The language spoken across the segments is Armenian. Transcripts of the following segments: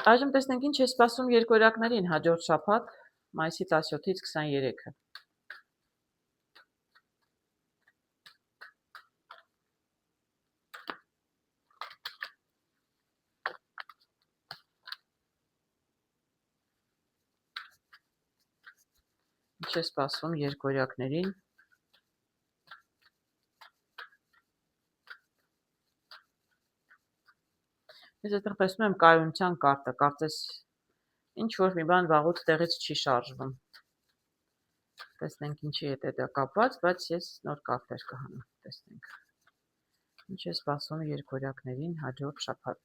Այժմ տեսնենք ինչ է սպասում երկօրյակներին հաջորդ շաբաթ մայիսի 17-ից 23-ը։ Ինչ է սպասում երկօրյակներին։ Ես այդտեղ տեսնում եմ կայունության կարտը, կարծես ինչ որ մի բան վաղուց տեղից չի շարժվում։ Տեսնենք ինչի հետ է դա կապված, բայց ես նոր կարտեր կհանեմ, տեսնենք։ Ինչ է սպասում երկօրյակներին հաջորդ շաբաթ։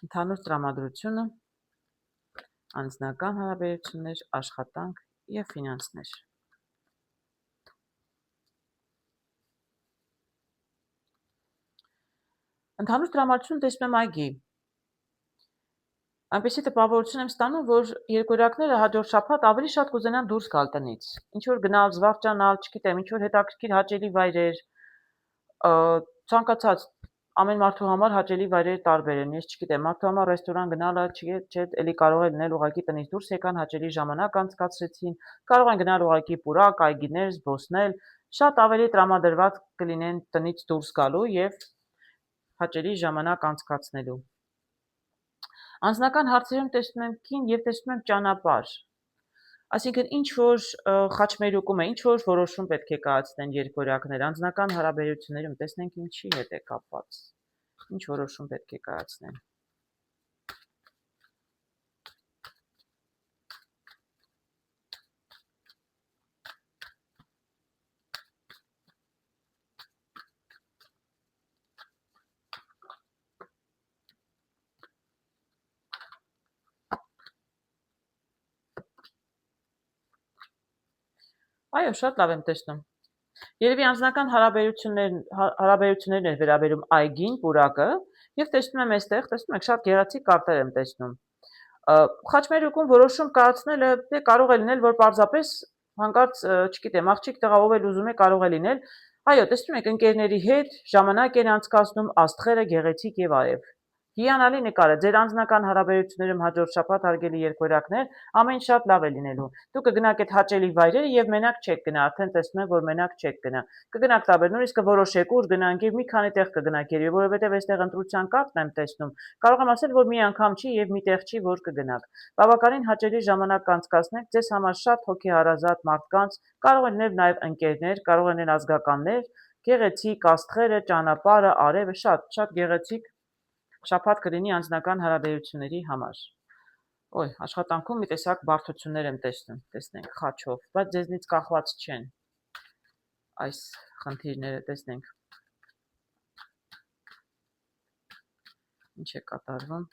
Ընդհանուր տրամադրությունը, անձնական հարաբերություններ, աշխատանք եւ ֆինանսներ։ Ընդհանուր տրամադրություն տեսնում եմ այգի։ Այնպեսի տպավորություն եմ ստանում, որ երկօրյակները հաջորդ շաբաթ ավելի շատ կուզենան դուրս գալ տնից։ Ինչ որ գնալ, զվարճանալ, չգիտեմ, ինչ որ հետաքրքիր հաճելի վայրեր, ցանկացած ամեն մարդու համար հաճելի վայրեր տարբեր են։ Ես չգիտեմ, մարդու համար ռեստորան գնալը չէ, էլի կարող է լինել ուղղակի տնից դուրս եկան, հաճելի ժամանակ անցկացրեցին, կարող են գնալ ուղղակի պուրակ, այգիներ, զբոսնել, շատ ավելի տրամադրված կլինեն տնից դուրս գալու եւ հաճելի ժամանակ անցկացնելու։ Անձնական հարցերում տեսնում եմ կին եւ տեսնում եմ ճանապարհ։ Այսինքն ինչ որ խաչմերուկում է, ինչ որ որոշում պետք է կայացնեն երկօրյակներ, անձնական հարաբերություններում տեսնենք ինչի հետ է կապված։ Ինչ որոշում պետք է կայացնեն։ Այո, շատ լավ եմ տեսնում։ Երևի անձնական հարաբերություններն էր վերաբերում այգին, պուրակը, եւ տեսնում եմ այստեղ, տեսնում եք, շատ գեղեցիկ կարտեր եմ տեսնում։ Խաչմերուկում որոշում կայացնելը դե կարող է լինել, որ պարզապես հանկարծ, չգիտեմ, աղջիկ տղա ով էլ ուզում է կարող է լինել։ Այո, տեսնում եք, ընկերների հետ ժամանակ են անցկացնում, աստղերը գեղեցիկ եւ արև։ Հիանալի նկար է, ձեր անձնական հարաբերություններում հաջորդ շաբաթ հարգելի երկօրյակներ, ամեն շատ լավ է լինելու։ Դուք կգնաք այդ հաճելի վայրերը եւ մենակ չեք գնա, արդեն տեսնում եմ, որ մենակ չեք գնա։ Կգնաք տարբեր, նույնիսկ որոշեք ուր գնանք եւ մի քանի տեղ կգնաք երևի, որովհետեւ այստեղ ընտրության կարտն եմ տեսնում։ Կարող եմ ասել, որ մի անգամ չի եւ մի տեղ չի, որ կգնաք։ Բավականին հաճելի ժամանակ կանցկացնեք ձեզ համար շատ հոգեհարազատ մարդկանց, կարող են լինել նաեւ ընկերներ, կարող են լինել ազգականներ, գեղեցիկ աստղերը, ճանապարհը, արևը, շատ գեղեցիկ շաբաթ կլինի անձնական հարաբերությունների համար։ Ոյ, աշխատանքում մի տեսակ բարդություններ եմ տեսնում, տեսնենք խաչով, բայց ձեզնից կախված չեն այս խնդիրները, տեսնենք ինչ է կատարվում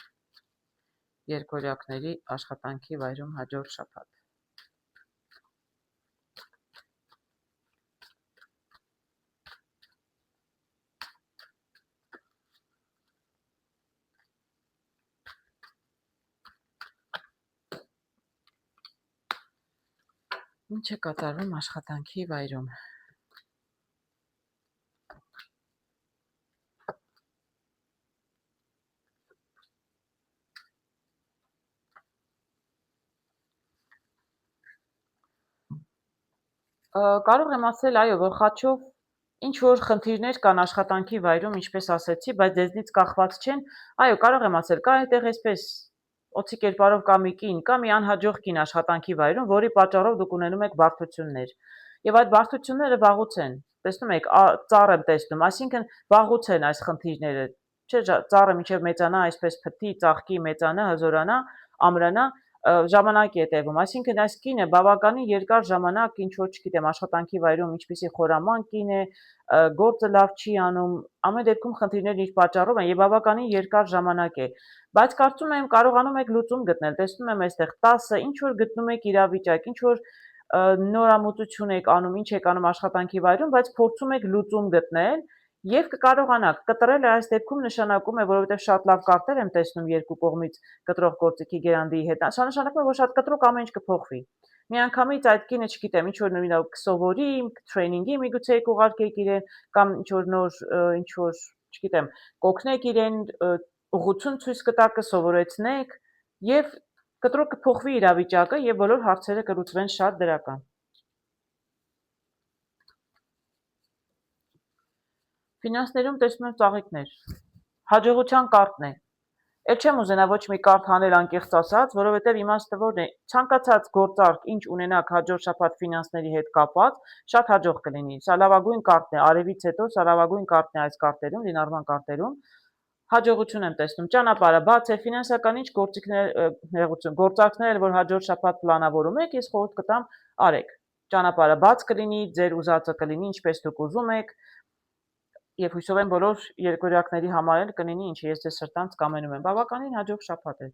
երկօրյակների աշխատանքի վայրում հաջորդ շաբաթ։ Ինչ է կատարվում աշխատանքի վայրում։ Կարող եմ ասել, այո, որ խաչով ինչ որ խնդիրներ կան աշխատանքի վայրում, ինչպես ասեցի, բայց դեզնից կախված չեն։ Այո, կարող եմ ասել, կա այդտեղ այսպես օծի կերպարով կա մի կին, կա մի անհաջող կին աշխատանքի վայրում, որի պատճառով դուք ունենում եք բարդություններ։ Եվ այդ բարդությունները վաղուց են։ Տեսնում եք, ծառ եմ տեսնում, այսինքն վաղուց են այս խնդիրները։ Չէ, ծառը մինչև մեծանա, այսպես փթի, ծաղկի, մեծանա, հզորանա, ամրանա, ժամանակ է տևում, այսինքն այս կինը բավականին երկար ժամանակ ինչ որ չգիտեմ աշխատանքի վայրում ինչպիսի խորաման կին է, գործը լավ չի անում, ամեն դեպքում խնդիրներն իր պատճառով են եւ բավականին երկար ժամանակ է, բայց կարծում եմ կարողանում եք լուծում գտնել, տեսնում եմ այստեղ 10-ը ինչ որ գտնում եք իրավիճակ, ինչ որ նորամուծություն եք անում, ինչ եք անում աշխատանքի վայրում, բայց փորձում եք լուծում գտնել եւ կկարողանաք կտրելը այս դեպքում նշանակում է, որովհետեւ շատ լավ կարտեր եմ տեսնում երկու կողմից կտրող գործիքի գերանդիի հետ, նշանակում է, որ շատ կտրուկ ամեն ինչ կփոխվի։ Միանգամից այդ կինը, չգիտեմ, ինչ որ նույնիսկ կսովորի, տրեյնինգի միգուցե կուղարկեք իրեն, կամ ինչ որ նոր, ինչ որ, չգիտեմ, կօգնեք իրեն, ուղղություն ցույց կտաք, կսովորեցնեք, եւ կտրուկ կփոխվի իրավիճակը եւ բոլոր հարցերը կլուծվեն շատ դրական։ Ֆինանսներում տեսնում եմ ծաղիկներ։ Հաջողության կարտն է։ Էլ չեմ ուզենա ոչ մի կարդ հանել անկեղծ ասած, որովհետև իմաստը որն է, ցանկացած գործարք, ինչ ունենաք հաջորդ շաբաթ ֆինանսների հետ կապված, շատ հաջող կլինի։ Սա լավագույն կարտն է, արևից հետո սա լավագույն կարտն է այս կարտերում, լինարման կարտերում։ Հաջողություն եմ տեսնում, ճանապարհը բաց է, ֆինանսական ինչ գործարքներ, որ հաջորդ շաբաթ պլանավորում եք, ես խորհուրդ կտամ արեք։ Ճանապարհը բաց կլինի, ձեր ուզածը կլինի, ինչպես դուք ուզում եք, եւ հույսով եմ բոլոր երկորյակների համար էլ կլինի, ինչը ես ձեզ սրտանց կամենում եմ։ Բավականին հաջող շաբաթ է։